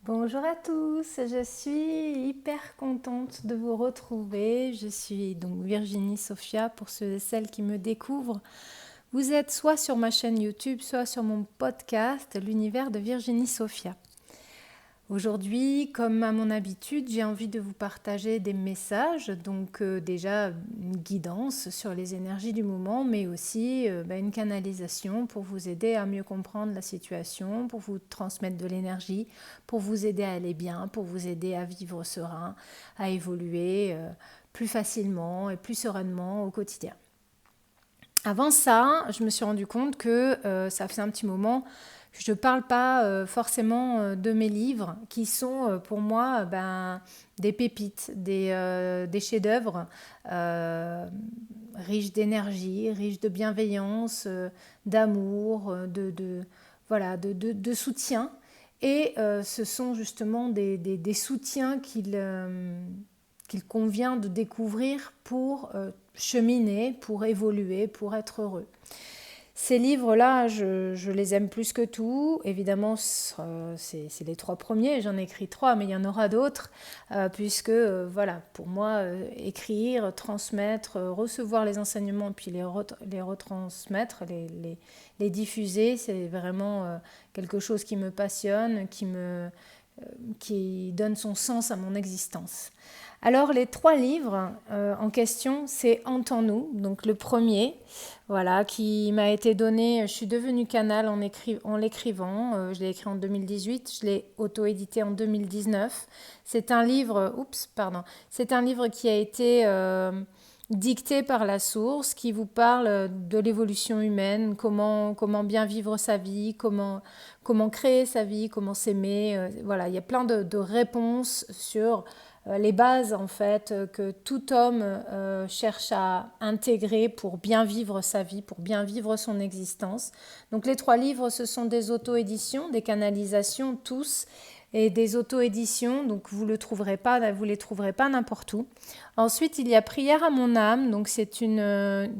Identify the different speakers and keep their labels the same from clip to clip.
Speaker 1: Bonjour à tous, je suis hyper contente de vous retrouver. Je suis donc Virginie Sophia pour ceux et celles qui me découvrent. Vous êtes soit sur ma chaîne YouTube, soit sur mon podcast L'univers de Virginie Sophia. Aujourd'hui, comme à mon habitude, j'ai envie de vous partager des messages, donc déjà une guidance sur les énergies du moment, mais aussi une canalisation pour vous aider à mieux comprendre la situation, pour vous transmettre de l'énergie, pour vous aider à aller bien, pour vous aider à vivre serein, à évoluer plus facilement et plus sereinement au quotidien. Avant ça, je me suis rendu compte que ça faisait un petit moment que je ne parle pas forcément de mes livres, qui sont pour moi des pépites, des chefs-d'œuvre riches d'énergie, riches de bienveillance, d'amour, voilà, de soutien. Et ce sont justement des soutiens qu'il convient de découvrir pour cheminer, pour évoluer, pour être heureux. Ces livres-là, je les aime plus que tout. Évidemment, c'est les 3 premiers, j'en ai écrit 3, mais il y en aura d'autres, puisque, voilà, pour moi, écrire, transmettre, recevoir les enseignements, puis les retransmettre, les diffuser, c'est vraiment quelque chose qui me passionne, qui donne son sens à mon existence. Alors les 3 livres en question, c'est Entends-nous, donc le premier, voilà, qui m'a été donné, je suis devenue canal en l'écrivant, je l'ai écrit en 2018, je l'ai auto-édité en 2019. C'est un livre, c'est un livre qui a été dicté par la source, qui vous parle de l'évolution humaine, comment bien vivre sa vie, comment créer sa vie, comment s'aimer. Voilà, il y a plein de réponses sur les bases en fait que tout homme cherche à intégrer pour bien vivre sa vie, pour bien vivre son existence. Donc les 3 livres, ce sont des auto-éditions, des canalisations tous, et des auto-éditions, donc vous les trouverez pas n'importe où. Ensuite, il y a Prière à mon âme, donc ce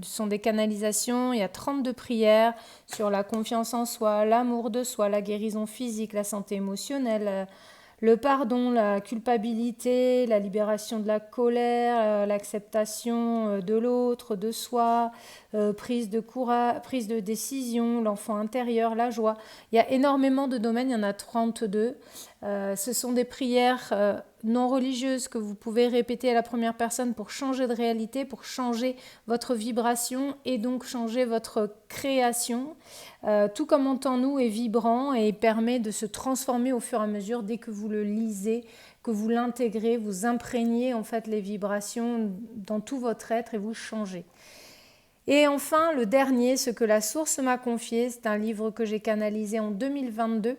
Speaker 1: sont des canalisations, il y a 32 prières sur la confiance en soi, l'amour de soi, la guérison physique, la santé émotionnelle, le pardon, la culpabilité, la libération de la colère, l'acceptation de l'autre, de soi, prise de courage, prise de décision, l'enfant intérieur, la joie. Il y a énormément de domaines, il y en a 32. Ce sont des prières non religieuses que vous pouvez répéter à la première personne pour changer de réalité, pour changer votre vibration et donc changer votre création. Tout comme Entends-nous est vibrant et permet de se transformer au fur et à mesure dès que vous le lisez, que vous l'intégrez, vous imprégnez en fait les vibrations dans tout votre être et vous changez. Et enfin, le dernier, ce que la source m'a confié, c'est un livre que j'ai canalisé en 2022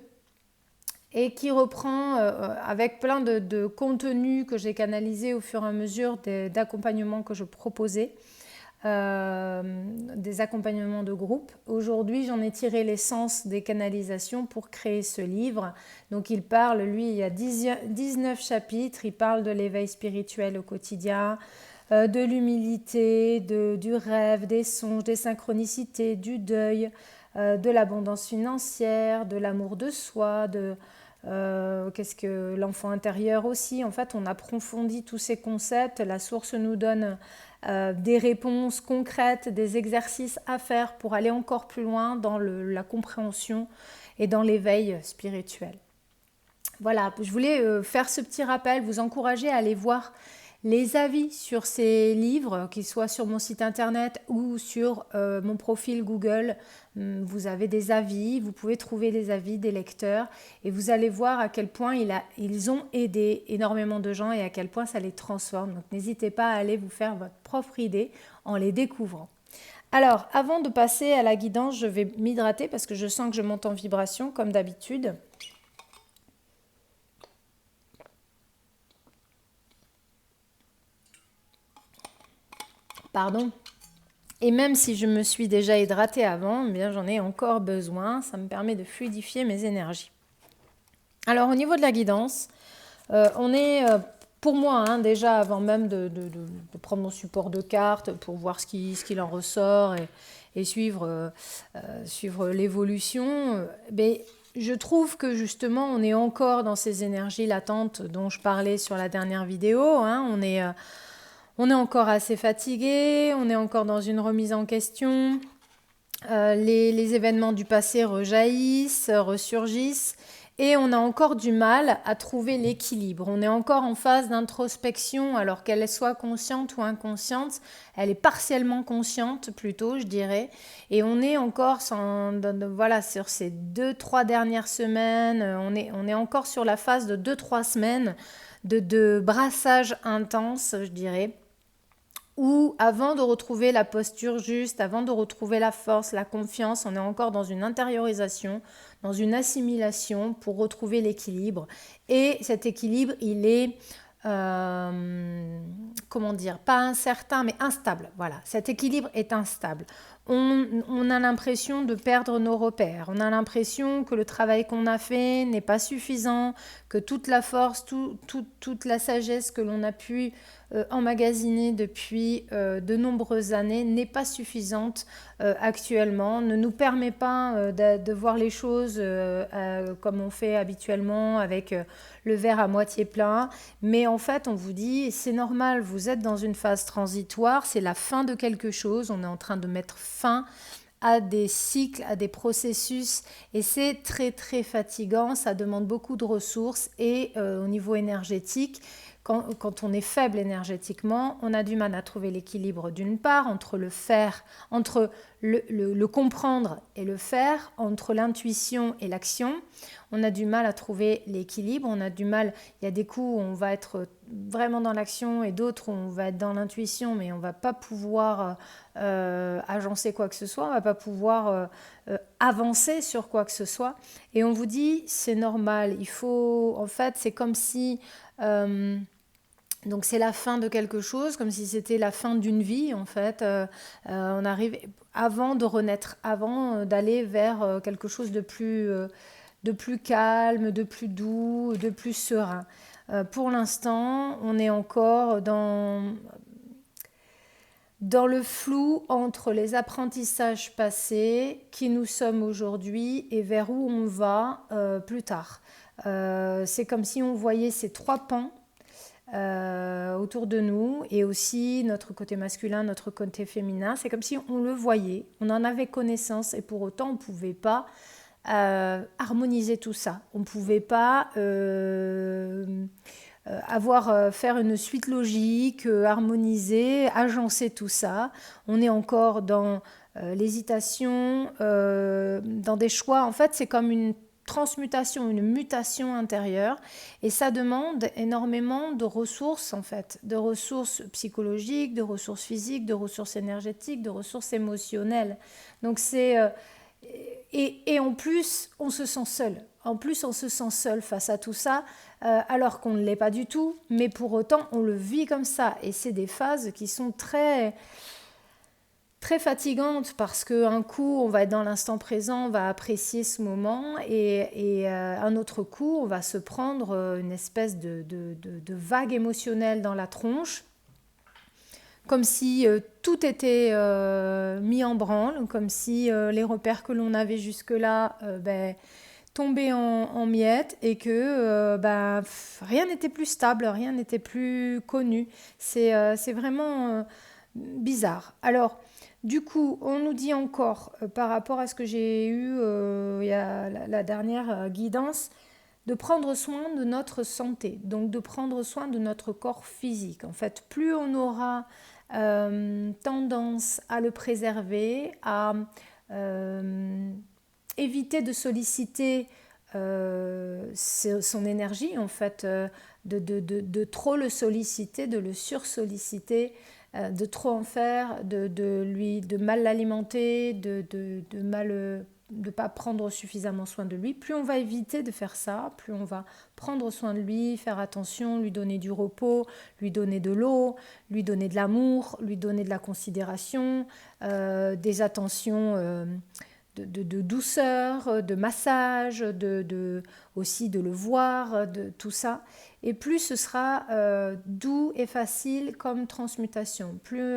Speaker 1: et qui reprend avec plein de contenus que j'ai canalisés au fur et à mesure d'accompagnements que je proposais. Des accompagnements de groupe. Aujourd'hui, j'en ai tiré l'essence des canalisations pour créer ce livre. Donc, il parle, lui, il y a 19 chapitres. Il parle de l'éveil spirituel au quotidien, de l'humilité, du rêve, des songes, des synchronicités, du deuil, de l'abondance financière, de l'amour de soi, qu'est-ce que l'enfant intérieur aussi. En fait, on approfondit tous ces concepts. La source nous donne des réponses concrètes, des exercices à faire pour aller encore plus loin dans la compréhension et dans l'éveil spirituel. Voilà, je voulais faire ce petit rappel, vous encourager à aller voir les avis sur ces livres, qu'ils soient sur mon site internet ou sur mon profil Google. Vous avez des avis, vous pouvez trouver les avis des lecteurs et vous allez voir à quel point ils ont aidé énormément de gens et à quel point ça les transforme. Donc n'hésitez pas à aller vous faire votre propre idée en les découvrant. Alors, avant de passer à la guidance, je vais m'hydrater parce que je sens que je monte en vibration comme d'habitude. Pardon. Et même si je me suis déjà hydratée avant, eh bien j'en ai encore besoin. Ça me permet de fluidifier mes énergies. Alors au niveau de la guidance, on est, pour moi, hein, déjà avant même de prendre mon support de cartes pour voir ce qu'il en ressort et suivre l'évolution, je trouve que justement, on est encore dans ces énergies latentes dont je parlais sur la dernière vidéo, hein. On est encore assez fatigué, on est encore dans une remise en question. Les événements du passé rejaillissent, ressurgissent, et on a encore du mal à trouver l'équilibre. On est encore en phase d'introspection, alors qu'elle soit consciente ou inconsciente. Elle est partiellement consciente plutôt, je dirais. Et on est encore voilà, sur ces 2-3 dernières semaines, on est encore sur la phase de 2-3 semaines de brassage intense, je dirais, où avant de retrouver la posture juste, avant de retrouver la force, la confiance, on est encore dans une intériorisation, dans une assimilation pour retrouver l'équilibre. Et cet équilibre, il est, comment dire, pas incertain, mais instable. Voilà, cet équilibre est instable. On a l'impression de perdre nos repères, on a l'impression que le travail qu'on a fait n'est pas suffisant, que toute la force, toute la sagesse que l'on a pu emmagasiner depuis de nombreuses années n'est pas suffisante actuellement, ne nous permet pas de voir les choses comme on fait habituellement avec le verre à moitié plein. Mais en fait, on vous dit, c'est normal, vous êtes dans une phase transitoire, c'est la fin de quelque chose, on est en train de mettre fin à des cycles, à des processus, et c'est très très fatigant, ça demande beaucoup de ressources, et au niveau énergétique, quand on est faible énergétiquement, on a du mal à trouver l'équilibre d'une part entre le faire, entre le comprendre et le faire, entre l'intuition et l'action. On a du mal à trouver l'équilibre, on a du mal, il y a des coups où on va être vraiment dans l'action et d'autres où on va être dans l'intuition, mais on ne va pas pouvoir agencer quoi que ce soit, on ne va pas pouvoir avancer sur quoi que ce soit. Et on vous dit, c'est normal, il faut, en fait, c'est comme si... donc c'est la fin de quelque chose, comme si c'était la fin d'une vie en fait. On arrive avant de renaître, avant d'aller vers quelque chose de plus calme, de plus doux, de plus serein. Pour l'instant, on est encore dans le flou entre les apprentissages passés, qui nous sommes aujourd'hui et vers où on va plus tard. C'est comme si on voyait ces trois pans autour de nous, et aussi notre côté masculin, notre côté féminin. C'est comme si on le voyait, on en avait connaissance, et pour autant on ne pouvait pas harmoniser tout ça. On ne pouvait pas faire une suite logique, harmoniser, agencer tout ça. On est encore dans l'hésitation, dans des choix. En fait, c'est comme une transmutation, une mutation intérieure, et ça demande énormément de ressources en fait, de ressources psychologiques, de ressources physiques, de ressources énergétiques, de ressources émotionnelles. Donc c'est et en plus on se sent seul. En plus on se sent seul face à tout ça, alors qu'on ne l'est pas du tout, mais pour autant on le vit comme ça, et c'est des phases qui sont très très fatigante, parce qu'un coup on va être dans l'instant présent, on va apprécier ce moment, et un autre coup on va se prendre une espèce de vague émotionnelle dans la tronche, comme si tout était mis en branle, comme si les repères que l'on avait jusque-là tombaient en miettes, et que rien n'était plus stable, rien n'était plus connu. C'est vraiment bizarre. Alors, du coup, on nous dit encore, par rapport à ce que j'ai eu il y a la dernière guidance, de prendre soin de notre santé, donc de prendre soin de notre corps physique. En fait, plus on aura tendance à le préserver, à éviter de solliciter son énergie, en fait, de trop le solliciter, de le sursolliciter, de trop en faire, de mal l'alimenter, de pas prendre suffisamment soin de lui. Plus on va éviter de faire ça, plus on va prendre soin de lui, faire attention, lui donner du repos, lui donner de l'eau, lui donner de l'amour, lui donner de la considération, des attentions de douceur, de massage, aussi de le voir, de tout ça. Et plus ce sera doux et facile comme transmutation, plus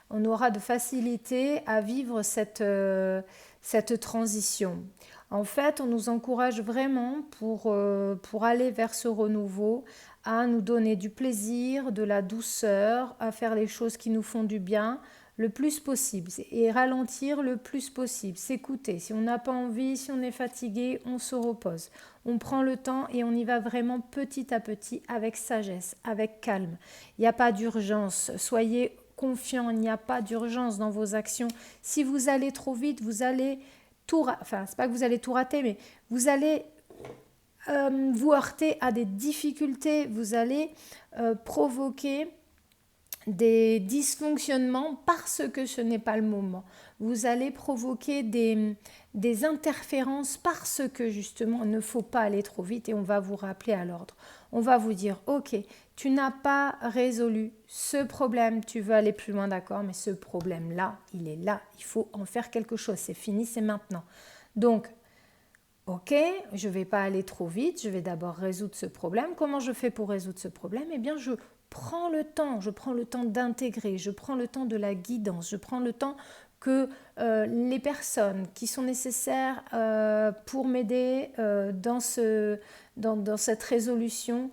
Speaker 1: on aura de facilité à vivre cette transition. En fait, on nous encourage vraiment pour aller vers ce renouveau, à nous donner du plaisir, de la douceur, à faire les choses qui nous font du bien le plus possible et ralentir le plus possible, s'écouter. Si on n'a pas envie, si on est fatigué, on se repose. On prend le temps et on y va vraiment petit à petit avec sagesse, avec calme. Il n'y a pas d'urgence. Soyez confiants, il n'y a pas d'urgence dans vos actions. Si vous allez trop vite, vous allez tout rater. Enfin, c'est pas que vous allez tout rater, mais vous allez vous heurter à des difficultés, vous allez provoquer des dysfonctionnements parce que ce n'est pas le moment. Vous allez provoquer des interférences parce que justement il ne faut pas aller trop vite et on va vous rappeler à l'ordre. On va vous dire ok, tu n'as pas résolu ce problème, tu veux aller plus loin, d'accord, mais ce problème-là, il est là, il faut en faire quelque chose, c'est fini, c'est maintenant. Donc, ok, je ne vais pas aller trop vite, je vais d'abord résoudre ce problème. Comment je fais pour résoudre ce problème? Eh bien, je prends le temps d'intégrer, je prends le temps de la guidance, je prends le temps que les personnes qui sont nécessaires pour m'aider dans cette résolution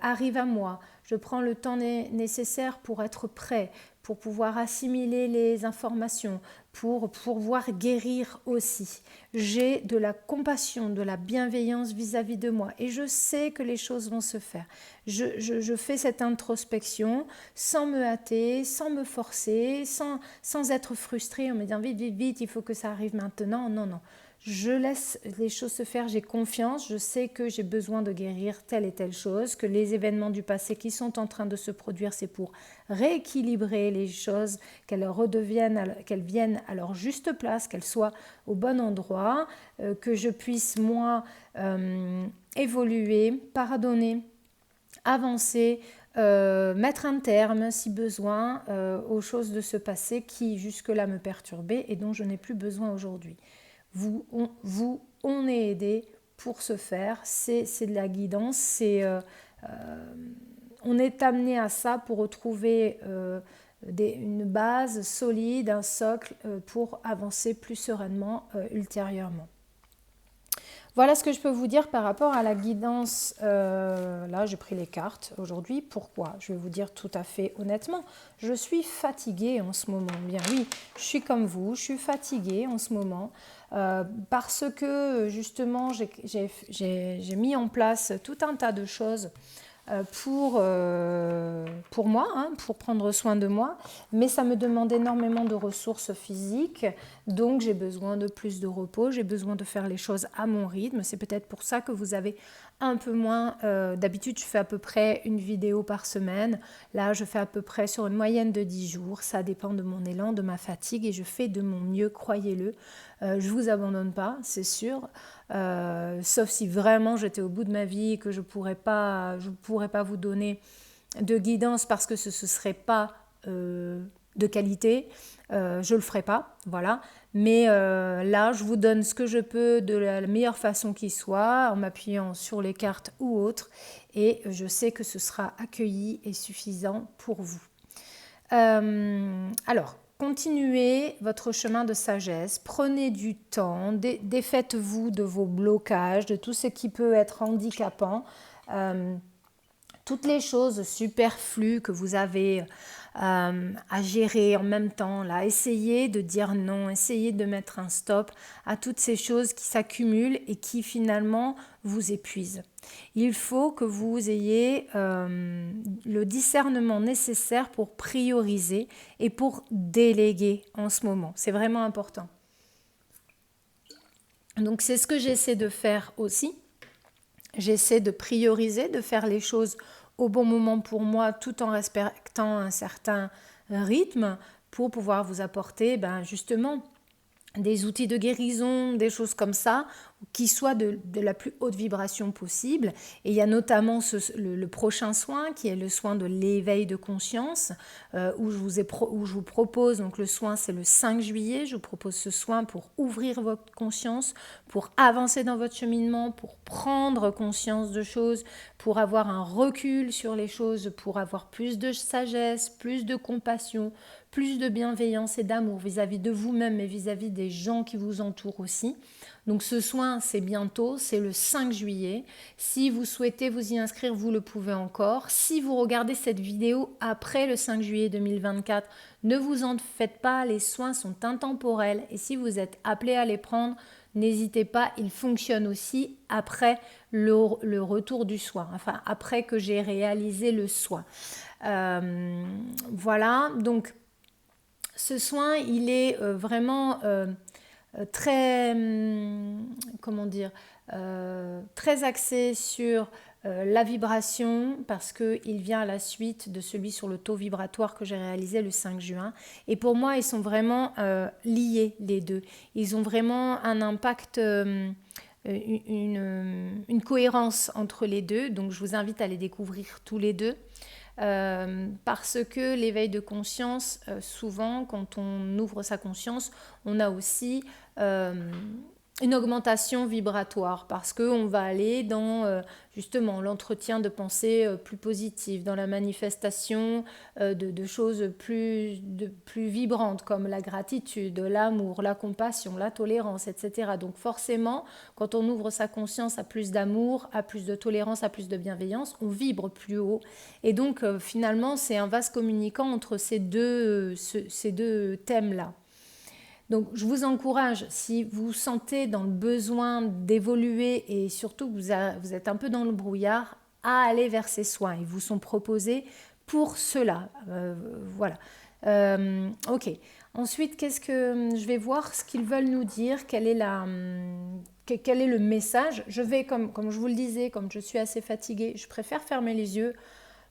Speaker 1: arrivent à moi. Je prends le temps nécessaire pour être prêt, pour pouvoir assimiler les informations, pour pouvoir guérir aussi. J'ai de la compassion, de la bienveillance vis-à-vis de moi et je sais que les choses vont se faire. Je fais cette introspection sans me hâter, sans me forcer, sans être frustrée en me disant vite, vite, vite, il faut que ça arrive maintenant. Non, non. Je laisse les choses se faire, j'ai confiance, je sais que j'ai besoin de guérir telle et telle chose, que les événements du passé qui sont en train de se produire, c'est pour rééquilibrer les choses, qu'elles viennent à leur juste place, qu'elles soient au bon endroit, que je puisse moi évoluer, pardonner, avancer, mettre un terme si besoin aux choses de ce passé qui jusque-là me perturbaient et dont je n'ai plus besoin aujourd'hui. On est aidé pour ce faire, c'est de la guidance, on est amené à ça pour retrouver une base solide, un socle pour avancer plus sereinement ultérieurement. Voilà ce que je peux vous dire par rapport à la guidance. Là, j'ai pris les cartes aujourd'hui. Pourquoi? Je vais vous dire tout à fait honnêtement. Je suis fatiguée en ce moment. Bien oui, je suis comme vous. Je suis fatiguée en ce moment parce que justement, j'ai mis en place tout un tas de choses pour moi, hein, pour prendre soin de moi, mais ça me demande énormément de ressources physiques, donc j'ai besoin de plus de repos, j'ai besoin de faire les choses à mon rythme. C'est peut-être pour ça que vous avez un peu moins, d'habitude je fais à peu près une vidéo par semaine, là je fais à peu près sur une moyenne de 10 jours, ça dépend de mon élan, de ma fatigue et je fais de mon mieux, croyez-le. Je ne vous abandonne pas, c'est sûr, sauf si vraiment j'étais au bout de ma vie et que je pourrais pas vous donner de guidance parce que ce ne serait pas de qualité, je ne le ferai pas, voilà. Mais là, je vous donne ce que je peux de la meilleure façon qui soit, en m'appuyant sur les cartes ou autres, et je sais que ce sera accueilli et suffisant pour vous. Alors, continuez votre chemin de sagesse, prenez du temps, défaites-vous de vos blocages, de tout ce qui peut être handicapant, toutes les choses superflues que vous avez à gérer en même temps, là, essayez de dire non, essayez de mettre un stop à toutes ces choses qui s'accumulent et qui finalement vous épuisent. Il faut que vous ayez le discernement nécessaire pour prioriser et pour déléguer en ce moment. C'est vraiment important. Donc c'est ce que j'essaie de faire aussi. J'essaie de prioriser, de faire les choses au bon moment pour moi, tout en respectant un certain rythme pour pouvoir vous apporter justement des outils de guérison, des choses comme ça, qui soient de la plus haute vibration possible. Et il y a notamment le prochain soin, qui est le soin de l'éveil de conscience, où je vous propose, donc le soin c'est le 5 juillet, je vous propose ce soin pour ouvrir votre conscience, pour avancer dans votre cheminement, pour prendre conscience de choses, pour avoir un recul sur les choses, pour avoir plus de sagesse, plus de compassion, plus de bienveillance et d'amour vis-à-vis de vous-même et vis-à-vis des gens qui vous entourent aussi. Donc ce soin, c'est bientôt, c'est le 5 juillet. Si vous souhaitez vous y inscrire, vous le pouvez encore. Si vous regardez cette vidéo après le 5 juillet 2024, ne vous en faites pas, les soins sont intemporels. Et si vous êtes appelé à les prendre, n'hésitez pas, ils fonctionnent aussi après le retour du soin, enfin après que j'ai réalisé le soin. Voilà, donc ce soin, il est vraiment très, comment dire, très axé sur la vibration parce qu'il vient à la suite de celui sur le taux vibratoire que j'ai réalisé le 5 juin. Et pour moi, ils sont vraiment liés les deux. Ils ont vraiment un impact, une cohérence entre les deux. Donc je vous invite à les découvrir tous les deux. Parce que l'éveil de conscience, souvent quand on ouvre sa conscience, on a aussi une augmentation vibratoire parce qu'on va aller dans justement l'entretien de pensées plus positives, dans la manifestation de choses plus vibrantes comme la gratitude, l'amour, la compassion, la tolérance, etc. Donc forcément, quand on ouvre sa conscience à plus d'amour, à plus de tolérance, à plus de bienveillance, on vibre plus haut. Et donc finalement, c'est un vase communicant entre ces deux thèmes-là. Donc je vous encourage, si vous sentez dans le besoin d'évoluer et surtout que vous êtes un peu dans le brouillard, à aller vers ces soins. Ils vous sont proposés pour cela. Voilà. Ok. Ensuite, qu'est-ce que je vais voir ce qu'ils veulent nous dire, quel est le message. Je vais, comme je vous le disais, comme je suis assez fatiguée, je préfère fermer les yeux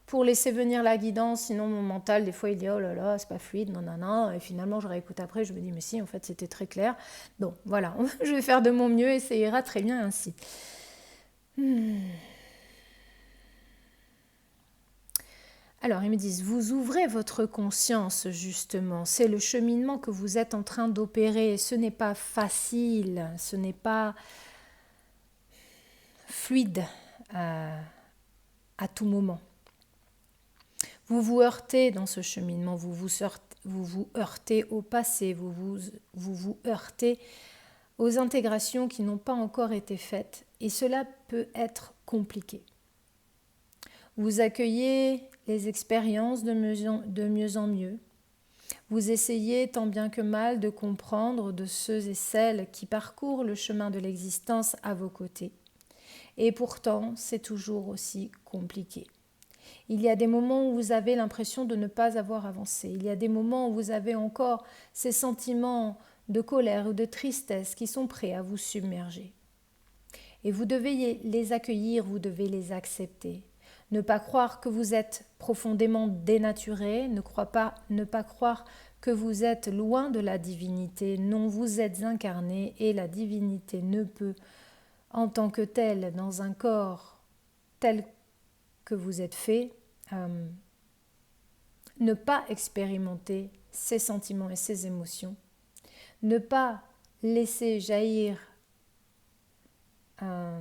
Speaker 1: pour laisser venir la guidance, sinon mon mental, des fois, il dit « Oh là là, c'est pas fluide, non, non, non », et finalement, je réécoute après, je me dis « Mais si, en fait, c'était très clair ». Donc, voilà, je vais faire de mon mieux et ça ira très bien ainsi. Alors, ils me disent « Vous ouvrez votre conscience, justement, c'est le cheminement que vous êtes en train d'opérer, ce n'est pas facile, ce n'est pas fluide à tout moment. » Vous vous heurtez dans ce cheminement, vous vous heurtez au passé, vous vous heurtez aux intégrations qui n'ont pas encore été faites et cela peut être compliqué. Vous accueillez les expériences de mieux en mieux. Vous essayez tant bien que mal de comprendre de ceux et celles qui parcourent le chemin de l'existence à vos côtés. Et pourtant, c'est toujours aussi compliqué. Il y a des moments où vous avez l'impression de ne pas avoir avancé. Il y a des moments où vous avez encore ces sentiments de colère ou de tristesse qui sont prêts à vous submerger. Et vous devez les accueillir, vous devez les accepter. Ne pas croire que vous êtes profondément dénaturé, ne pas croire que vous êtes loin de la divinité. Non, vous êtes incarné et la divinité ne peut, en tant que telle, dans un corps tel que vous êtes fait, ne pas expérimenter ces sentiments et ces émotions, ne pas laisser jaillir de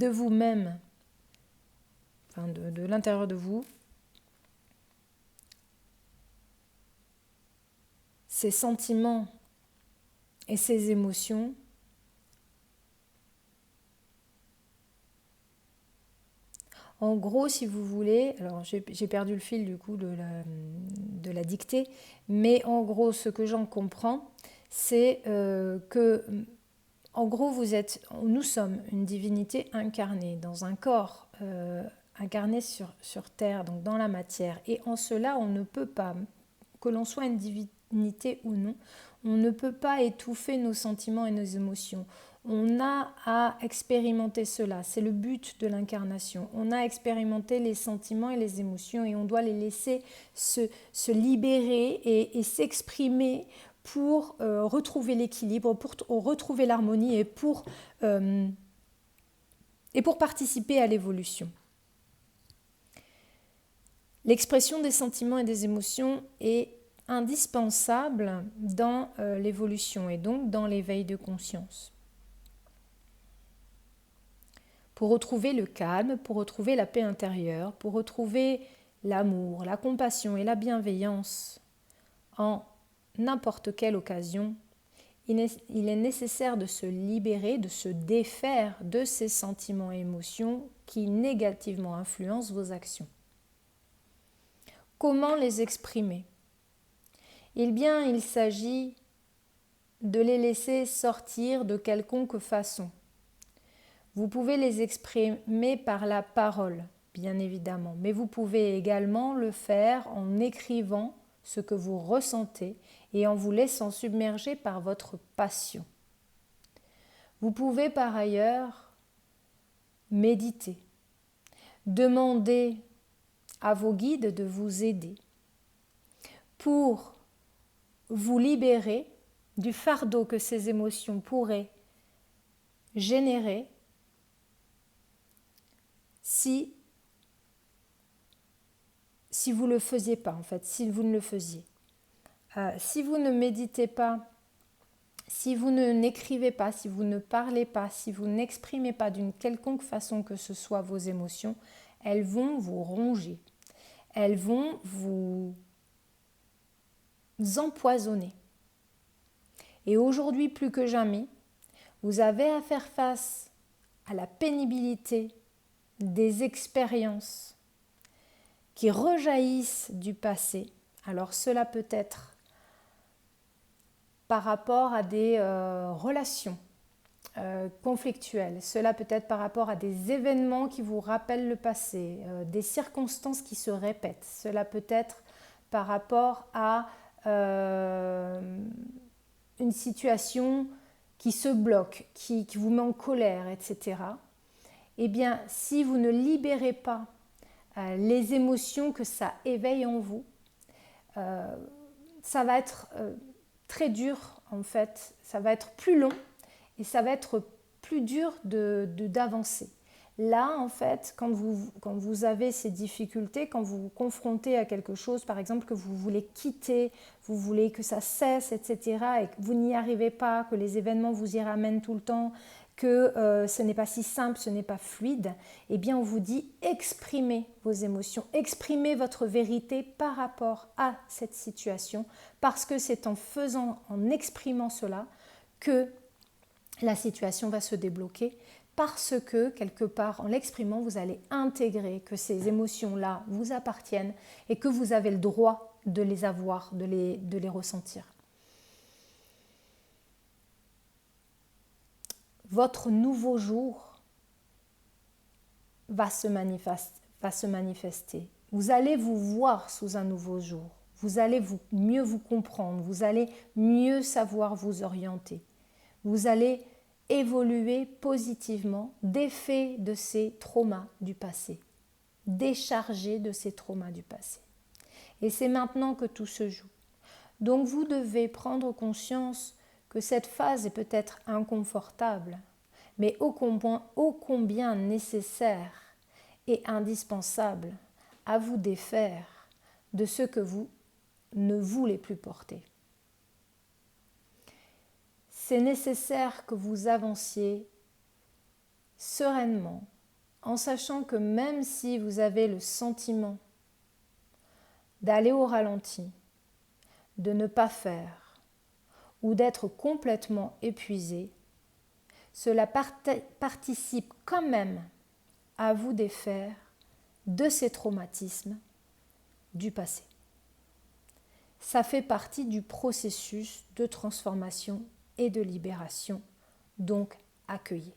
Speaker 1: vous-même, enfin de l'intérieur de vous, ces sentiments et ces émotions En gros, si vous voulez, alors j'ai perdu le fil du coup de la dictée, mais en gros, ce que j'en comprends, c'est que, en gros, nous sommes une divinité incarnée dans un corps incarné sur Terre, donc dans la matière. Et en cela, on ne peut pas, que l'on soit une divinité ou non, on ne peut pas étouffer nos sentiments et nos émotions. On a à expérimenter cela, c'est le but de l'incarnation. On a à expérimenter les sentiments et les émotions et on doit les laisser se libérer et s'exprimer pour retrouver l'équilibre, pour retrouver l'harmonie et pour participer à l'évolution. L'expression des sentiments et des émotions est indispensable dans l'évolution et donc dans l'éveil de conscience. Pour retrouver le calme, pour retrouver la paix intérieure, pour retrouver l'amour, la compassion et la bienveillance en n'importe quelle occasion, il est nécessaire de se libérer, de se défaire de ces sentiments et émotions qui négativement influencent vos actions. Comment les exprimer? Eh bien, il s'agit de les laisser sortir de quelconque façon. Vous pouvez les exprimer par la parole, bien évidemment, mais vous pouvez également le faire en écrivant ce que vous ressentez et en vous laissant submerger par votre passion. Vous pouvez par ailleurs méditer, demander à vos guides de vous aider pour vous libérer du fardeau que ces émotions pourraient générer si vous ne le faisiez pas, en fait, si vous ne le faisiez. Si vous ne méditez pas, si vous n'écrivez pas, si vous ne parlez pas, si vous n'exprimez pas d'une quelconque façon que ce soit vos émotions, elles vont vous ronger, elles vont vous empoisonner. Et aujourd'hui, plus que jamais, vous avez à faire face à la pénibilité des expériences qui rejaillissent du passé. Alors cela peut être par rapport à des relations conflictuelles, cela peut être par rapport à des événements qui vous rappellent le passé, des circonstances qui se répètent, cela peut être par rapport à une situation qui se bloque, qui vous met en colère, etc. Eh bien, si vous ne libérez pas les émotions que ça éveille en vous, ça va être très dur en fait, ça va être plus long et ça va être plus dur d'avancer. Là en fait, quand vous avez ces difficultés, quand vous vous confrontez à quelque chose, par exemple que vous voulez quitter, vous voulez que ça cesse, etc. et que vous n'y arrivez pas, que les événements vous y ramènent tout le temps, que ce n'est pas si simple, ce n'est pas fluide, eh bien on vous dit exprimez vos émotions, exprimez votre vérité par rapport à cette situation, parce que c'est en exprimant cela que la situation va se débloquer, parce que quelque part en l'exprimant vous allez intégrer que ces émotions-là vous appartiennent et que vous avez le droit de les avoir, de les ressentir. Votre nouveau jour va se manifester. Vous allez vous voir sous un nouveau jour. Vous allez mieux vous comprendre. Vous allez mieux savoir vous orienter. Vous allez évoluer positivement, défait de ces traumas du passé. Déchargé de ces traumas du passé. Et c'est maintenant que tout se joue. Donc vous devez prendre conscience que cette phase est peut-être inconfortable, mais ô combien nécessaire et indispensable à vous défaire de ce que vous ne voulez plus porter. C'est nécessaire que vous avanciez sereinement, en sachant que même si vous avez le sentiment d'aller au ralenti, de ne pas faire ou d'être complètement épuisé, cela participe quand même à vous défaire de ces traumatismes du passé. Ça fait partie du processus de transformation et de libération, donc accueillez.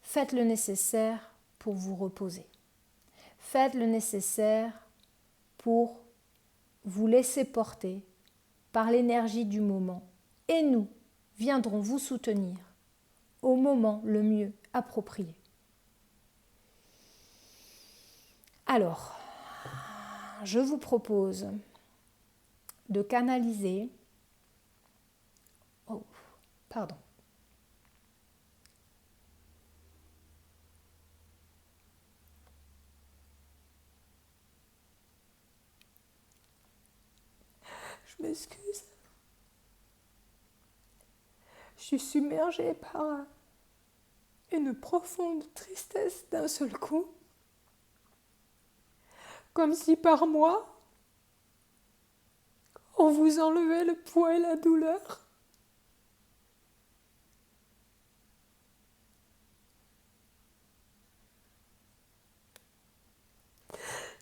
Speaker 1: Faites le nécessaire pour vous reposer. Faites le nécessaire pour vous laisser porter par l'énergie du moment et nous viendrons vous soutenir au moment le mieux approprié. Alors, je vous propose de canaliser... Oh, pardon. Je m'excuse. Je suis submergée par une profonde tristesse d'un seul coup. Comme si par moi,
Speaker 2: On vous enlevait le poids et la douleur.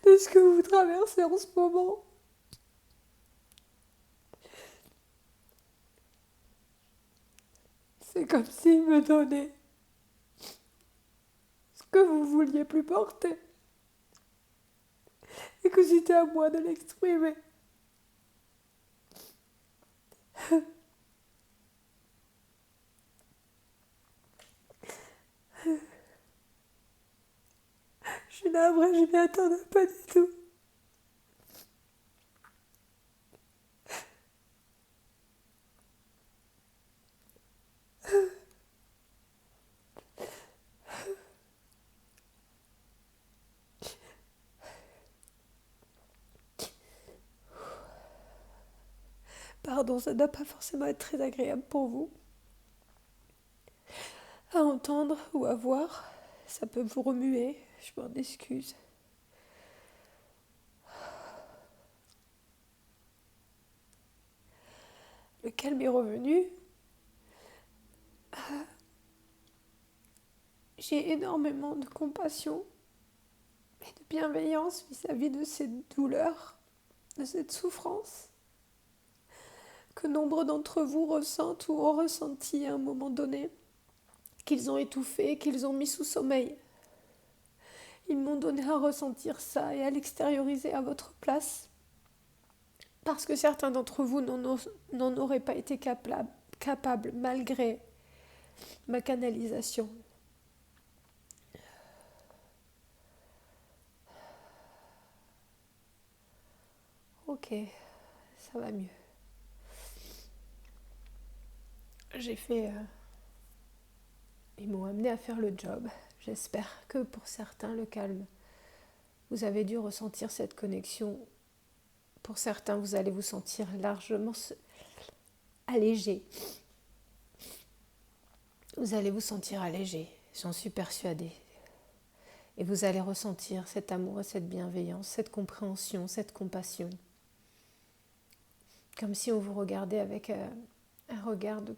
Speaker 2: De ce que vous traversez en ce moment. C'est comme s'il me donnait ce que vous vouliez plus porter. Et que c'était à moi de l'exprimer. Je suis navrée, je m'y attendais pas du tout. Pardon, ça ne doit pas forcément être très agréable pour vous à entendre ou à voir. Ça peut vous remuer, je m'en excuse. Le calme est revenu. J'ai énormément de compassion et de bienveillance vis-à-vis de cette douleur, de cette souffrance que nombre d'entre vous ressentent ou ont ressenti à un moment donné, qu'ils ont étouffé, qu'ils ont mis sous sommeil. Ils m'ont donné à ressentir ça et à l'extérioriser à votre place, parce que certains d'entre vous n'en auraient pas été capables malgré ma canalisation. Ok, ça va mieux. J'ai fait... Ils m'ont amené à faire le job. J'espère que pour certains, le calme. Vous avez dû ressentir cette connexion. Pour certains, vous allez vous sentir largement allégé. Vous allez vous sentir allégé, j'en suis persuadée. Et vous allez ressentir cet amour et cette bienveillance, cette compréhension, cette compassion. Comme si on vous regardait avec un regard de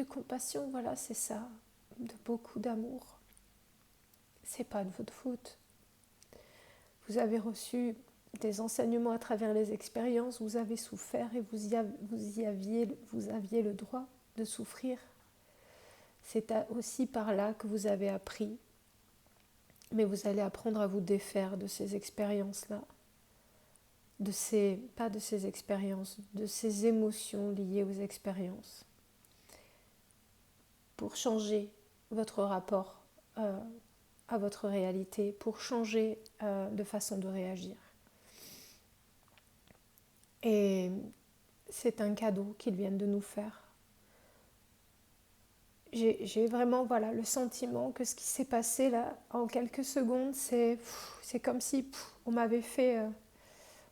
Speaker 2: compassion, voilà, c'est ça, de beaucoup d'amour. C'est pas de votre faute. Vous avez reçu des enseignements à travers les expériences, vous avez souffert et vous aviez le droit de souffrir. C'est aussi par là que vous avez appris. Mais vous allez apprendre à vous défaire de ces expériences-là. Pas de ces expériences, de ces émotions liées aux expériences. Pour changer votre rapport à votre réalité, pour changer de façon de réagir. Et c'est un cadeau qu'ils viennent de nous faire. J'ai vraiment le sentiment que ce qui s'est passé là en quelques secondes, c'est comme si on m'avait fait,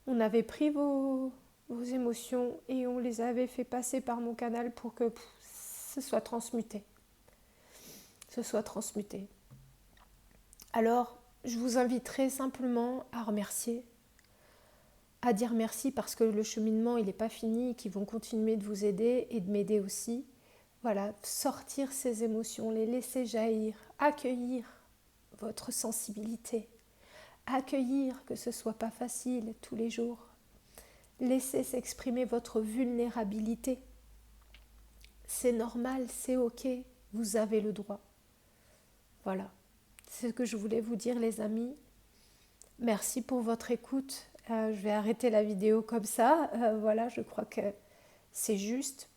Speaker 2: on avait pris vos émotions et on les avait fait passer par mon canal pour que ce soit transmuté. Alors, je vous inviterai simplement à remercier, à dire merci parce que le cheminement il n'est pas fini et qu'ils vont continuer de vous aider et de m'aider aussi. Voilà, sortir ces émotions, les laisser jaillir, accueillir votre sensibilité, accueillir que ce ne soit pas facile tous les jours, laisser s'exprimer votre vulnérabilité. C'est normal, c'est ok, vous avez le droit. Voilà, c'est ce que je voulais vous dire les amis. Merci pour votre écoute. Je vais arrêter la vidéo comme ça. Voilà, je crois que c'est juste.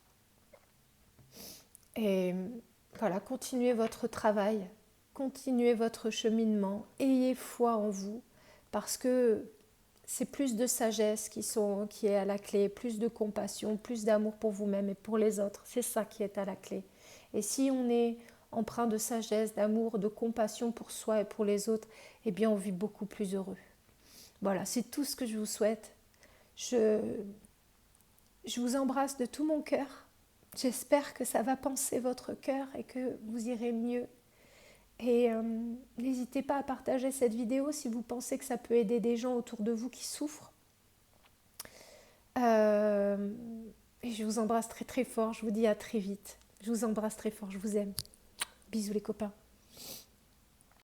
Speaker 2: Et voilà, continuez votre travail, continuez votre cheminement, ayez foi en vous, parce que c'est plus de sagesse qui est à la clé, plus de compassion, plus d'amour pour vous-même et pour les autres. C'est ça qui est à la clé. Et si on est empreint de sagesse, d'amour, de compassion pour soi et pour les autres, eh bien on vit beaucoup plus heureux. Voilà, c'est tout ce que je vous souhaite. Je vous embrasse de tout mon cœur. J'espère que ça va panser votre cœur et que vous irez mieux. Et n'hésitez pas à partager cette vidéo si vous pensez que ça peut aider des gens autour de vous qui souffrent. Et je vous embrasse très très fort. Je vous dis à très vite. Je vous embrasse très fort. Je vous aime. Bisous les copains.